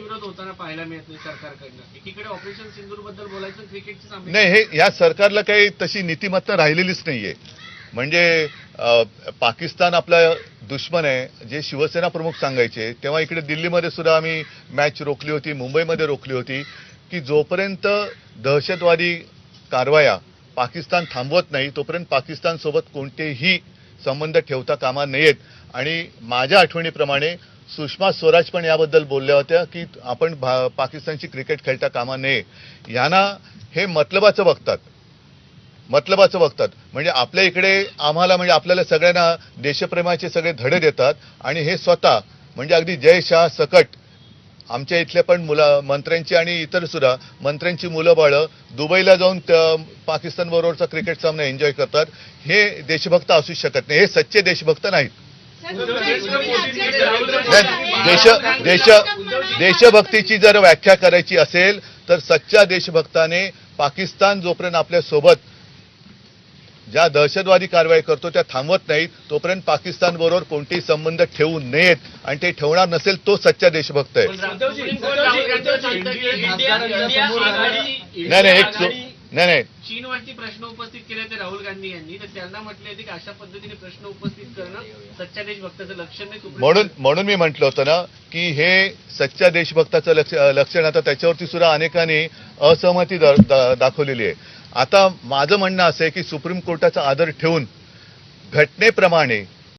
विरोध होताना पाहायला मिळत नाही सरकारकडनं. एकीकडे ऑपरेशन सिंदूर बद्दल बोलायचं, क्रिकेटची सामने नाही, हे या सरकारला काही तशी नीतिमत्ता राहिलेलीच नाहीये. म्हणजे पाकिस्तान आपला दुश्मन आहे जे शिवसेना प्रमुख सांगायचे, तेव्हा इकडे दिल्लीमध्ये सुद्धा आम्ही मॅच रोखली होती, मुंबईमध्ये रोखली होती, की जोपर्यंत दहशतवादी कारवाया पाकिस्तान थांबवत नाही तोपर्यंत पाकिस्तान सोबत कोणतेही संबंध ठेवता कामा नयेत. आणि माझ्या आठवणीप्रमाणे सुषमा स्वराज पण याबद्दल बोलल्या होत्या की आपण पाकिस्तानची क्रिकेट खेळता कामा नये. यांना हे मतलबाचं बघतात. म्हणजे आपल्या इकडे आम्हाला, म्हणजे आपल्याला सगळ्यांना देशप्रेमाचे सगळे धडे देतात आणि हे स्वतः म्हणजे अगदी जय शाह सकट आमच्या इथल्या पण मंत्र्यांची आणि इतर सुद्धा मंत्र्यांची मुलं बाळं दुबईला जाऊन पाकिस्तान बरोबरचा क्रिकेट सामना एन्जॉय करतात. हे देशभक्त असू शकत नाही, हे सच्चे देशभक्त नाहीत. देशभक्तीची जर व्याख्या करायची असेल तर सच्चा देशभक्ताने पाकिस्तान जोपर्यंत आपल्या सोबत ज्या दहशतवादी कारवाई करतो त्या थांबवत नाहीत तोपर्यंत पाकिस्तान बरोबर कोणतेही संबंध ठेवू नयेत. आणि ते ठेवणार नसेल तो सच्चा देशभक्त आहे. नाही चीनवरती प्रश्न उपस्थित केले होते राहुल गांधी यांनी, तर त्यांना म्हटले होते की अशा पद्धतीने प्रश्न उपस्थित करणं सच्च्या देशभक्ताचं लक्षण नाही. म्हणून मी म्हटलं होतं ना की हे सच्च्या देशभक्ताचं लक्षण. आता त्याच्यावरती सुद्धा अनेकांनी असहमती दाखवलेली आहे. आता माझं म्हणणं असं आहे की सुप्रीम कोर्टाचा आदर ठेवून घटनेप्रमाणे